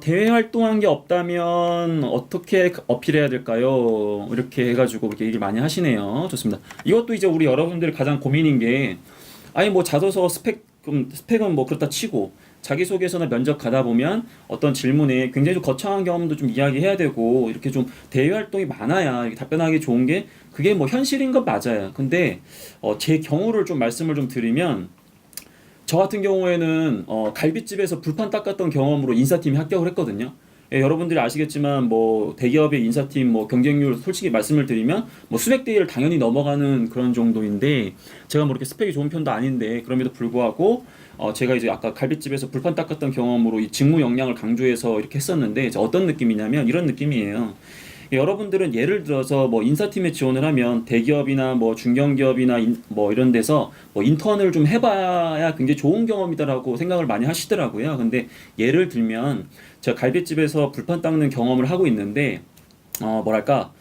대외 활동한 게 없다면 어떻게 어필해야 될까요? 이렇게 해가지고 이렇게 얘기를 많이 하시네요. 좋습니다. 이것도 이제 우리 여러분들 가장 고민인 게, 아니 뭐 자소서 스펙은 뭐 그렇다 치고, 자기소개서나 면접 가다 보면 어떤 질문에 굉장히 좀 거창한 경험도 좀 이야기해야 되고, 이렇게 좀 대외 활동이 많아야 이렇게 답변하기 좋은 게, 그게 뭐 현실인 건 맞아요. 근데 제 경우를 좀 말씀을 좀 드리면, 저 같은 경우에는 갈비집에서 불판 닦았던 경험으로 인사팀에 합격을 했거든요. 예, 여러분들이 아시겠지만 뭐 대기업의 인사팀 뭐 경쟁률 솔직히 말씀을 드리면 뭐 수백 대 1을 당연히 넘어가는 그런 정도인데, 제가 뭐 이렇게 스펙이 좋은 편도 아닌데 그럼에도 불구하고 제가 이제 아까 갈비집에서 불판 닦았던 경험으로 이 직무 역량을 강조해서 이렇게 했었는데, 이제 어떤 느낌이냐면 이런 느낌이에요. 여러분들은 예를 들어서 뭐 인사팀에 지원을 하면 대기업이나 뭐 중견기업이나 뭐 이런 데서 뭐 인턴을 좀 해봐야 굉장히 좋은 경험이다라고 생각을 많이 하시더라고요. 근데 예를 들면 제가 갈비집에서 불판 닦는 경험을 하고 있는데, 뭐랄까,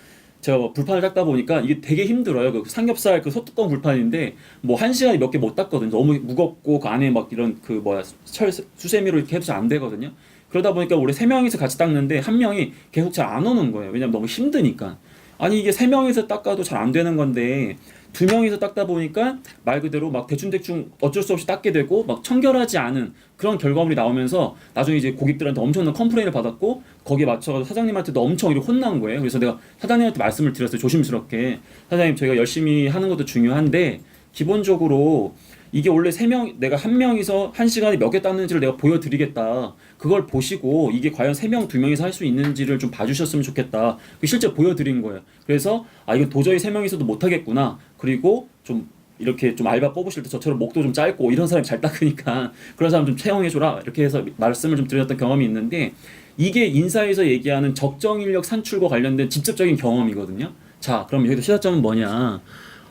제가 뭐 불판을 닦다 보니까 이게 되게 힘들어요. 그 삼겹살 그 소뚜껑 불판인데 뭐 한 시간에 몇 개 못 닦거든요. 너무 무겁고 그 안에 막 이런 그 뭐야 철 수세미로 이렇게 해도 잘 안 되거든요. 그러다 보니까 우리 세 명이서 같이 닦는데 한 명이 계속 잘 안 오는 거예요. 왜냐면 너무 힘드니까. 아니 이게 세 명이서 닦아도 잘 안 되는 건데 두 명이서 닦다 보니까 말 그대로 막 대충대충 어쩔 수 없이 닦게 되고 막 청결하지 않은 그런 결과물이 나오면서 나중에 이제 고객들한테 엄청난 컴플레인을 받았고, 거기에 맞춰서 사장님한테도 엄청 이렇게 혼난 거예요. 그래서 내가 사장님한테 말씀을 드렸어요. 조심스럽게. 사장님, 저희가 열심히 하는 것도 중요한데 기본적으로 이게 원래 세 명, 내가 한 명이서 한 시간에 몇 개 땄는지를 내가 보여드리겠다. 그걸 보시고 이게 과연 세 명, 두 명이서 할 수 있는지를 좀 봐주셨으면 좋겠다. 실제 보여드린 거예요. 그래서 이건 도저히 세 명이서도 못하겠구나. 그리고 좀 이렇게 좀 알바 뽑으실 때 저처럼 목도 좀 짧고 이런 사람이 잘 닦으니까 그런 사람 좀 채용해줘라. 이렇게 해서 말씀을 좀 드렸던 경험이 있는데, 이게 인사에서 얘기하는 적정 인력 산출과 관련된 직접적인 경험이거든요. 자, 그럼 여기서 시사점은 뭐냐?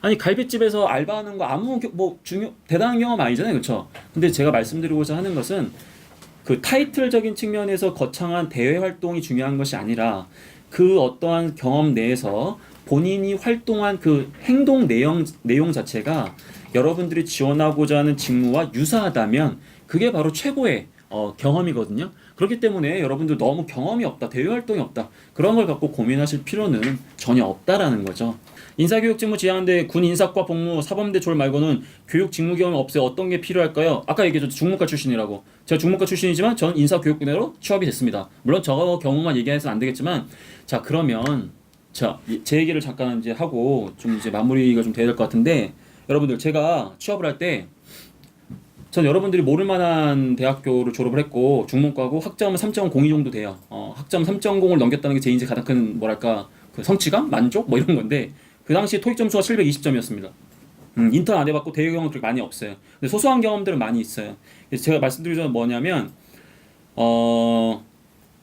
아니 갈비집에서 알바하는 거 아무 뭐 대단한 경험 아니잖아요, 그렇죠? 근데 제가 말씀드리고자 하는 것은 그 타이틀적인 측면에서 거창한 대외 활동이 중요한 것이 아니라 그 어떠한 경험 내에서 본인이 활동한 그 행동 내용 자체가 여러분들이 지원하고자 하는 직무와 유사하다면 그게 바로 최고의 경험이거든요. 그렇기 때문에 여러분들 너무 경험이 없다, 대외 활동이 없다, 그런 걸 갖고 고민하실 필요는 전혀 없다라는 거죠. 인사교육 직무 지향하는데 군 인사과 복무 사범대 졸 말고는 교육 직무 경험이 없어요. 어떤 게 필요할까요? 아까 얘기했죠. 중문과 출신이라고. 제가 중문과 출신이지만 전 인사교육군으로 취업이 됐습니다. 물론 저 경우만 얘기해서는 안 되겠지만, 자 그러면 제 얘기를 잠깐 이제 하고 좀 이제 마무리가 좀 돼야 될 것 같은데, 여러분들 제가 취업을 할 때 전 여러분들이 모를 만한 대학교를 졸업을 했고 중문과고 학점은 3.02 정도 돼요. 학점 3.0을 넘겼다는 게 제 인생 가장 큰 뭐랄까 그 성취감, 만족 뭐 이런 건데, 그 당시 토익 점수가 720점이었습니다. 인턴 안 해봤고 대외 경험은 그렇게 많이 없어요. 근데 소소한 경험들은 많이 있어요. 그래서 제가 말씀드리자면 뭐냐면,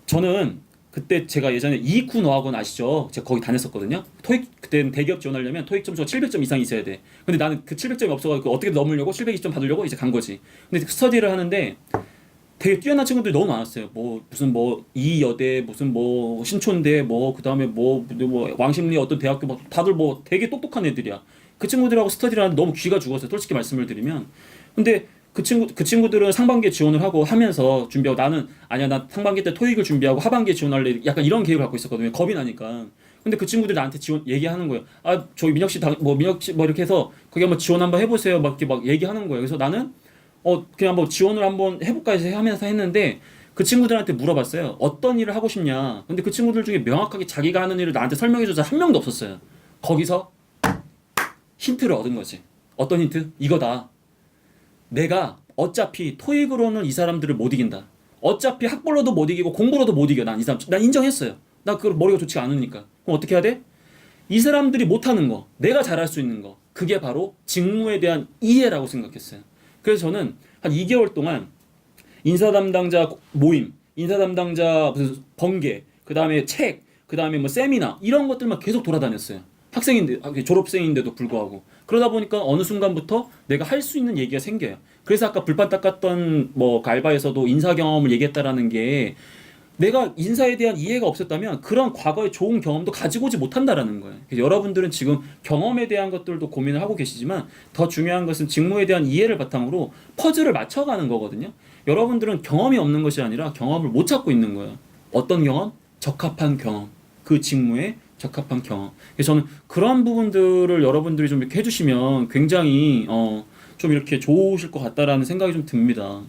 저는 그때 제가 예전에 이이쿠 어학원 아시죠? 제가 거기 다녔었거든요. 토익 그때는 대기업 지원하려면 토익 점수가 700점 이상 있어야 돼. 근데 나는 그 700점이 없어가지고 어떻게 넘으려고 720점 받으려고 이제 간 거지. 근데 그 스터디를 하는데 되게 뛰어난 친구들이 너무 많았어요. 뭐 무슨 뭐 이여대, 무슨 뭐 신촌대, 뭐 그다음에 뭐 왕십리 어떤 대학교, 뭐 다들 뭐 되게 똑똑한 애들이야. 그 친구들하고 스터디를 하는데 너무 귀가 죽었어요. 솔직히 말씀을 드리면. 근데 그 친구들은 상반기에 지원을 하고 하면서 준비하고, 나는 아니야 나 상반기 때 토익을 준비하고 하반기에 지원할래, 약간 이런 계획을 갖고 있었거든요. 겁이 나니까. 근데 그 친구들이 나한테 지원 얘기하는 거예요. 아 저기 민혁 씨 뭐 이렇게 해서 거기 한번 지원 한번 해보세요. 막 이렇게 막 얘기하는 거예요. 그래서 나는 그냥 뭐 지원을 한번 해볼까 해서 하면서 했는데, 그 친구들한테 물어봤어요. 어떤 일을 하고 싶냐. 근데 그 친구들 중에 명확하게 자기가 하는 일을 나한테 설명해줘서 한 명도 없었어요. 거기서 힌트를 얻은 거지. 어떤 힌트? 이거다. 내가 어차피 토익으로는 이 사람들을 못 이긴다. 어차피 학벌로도 못 이기고 공부로도 못 이겨. 난 인정했어요. 나 그 머리가 좋지가 않으니까. 그럼 어떻게 해야 돼? 이 사람들이 못하는 거, 내가 잘할 수 있는 거, 그게 바로 직무에 대한 이해라고 생각했어요. 그래서 저는 한 2개월 동안 인사 담당자 모임, 인사 담당자 무슨 번개, 그 다음에 책, 그 다음에 뭐 세미나 이런 것들만 계속 돌아다녔어요. 졸업생인데도 불구하고. 그러다 보니까 어느 순간부터 내가 할 수 있는 얘기가 생겨요. 그래서 아까 불판 닦았던 뭐 알바에서도 인사 경험을 얘기했다라는 게, 내가 인사에 대한 이해가 없었다면 그런 과거의 좋은 경험도 가지고 오지 못한다라는 거예요. 그래서 여러분들은 지금 경험에 대한 것들도 고민을 하고 계시지만 더 중요한 것은 직무에 대한 이해를 바탕으로 퍼즐을 맞춰가는 거거든요. 여러분들은 경험이 없는 것이 아니라 경험을 못 찾고 있는 거예요. 어떤 경험? 적합한 경험. 그 직무에 적합한 경험. 그래서 저는 그런 부분들을 여러분들이 좀 이렇게 해주시면 굉장히 좀 이렇게 좋으실 것 같다라는 생각이 좀 듭니다.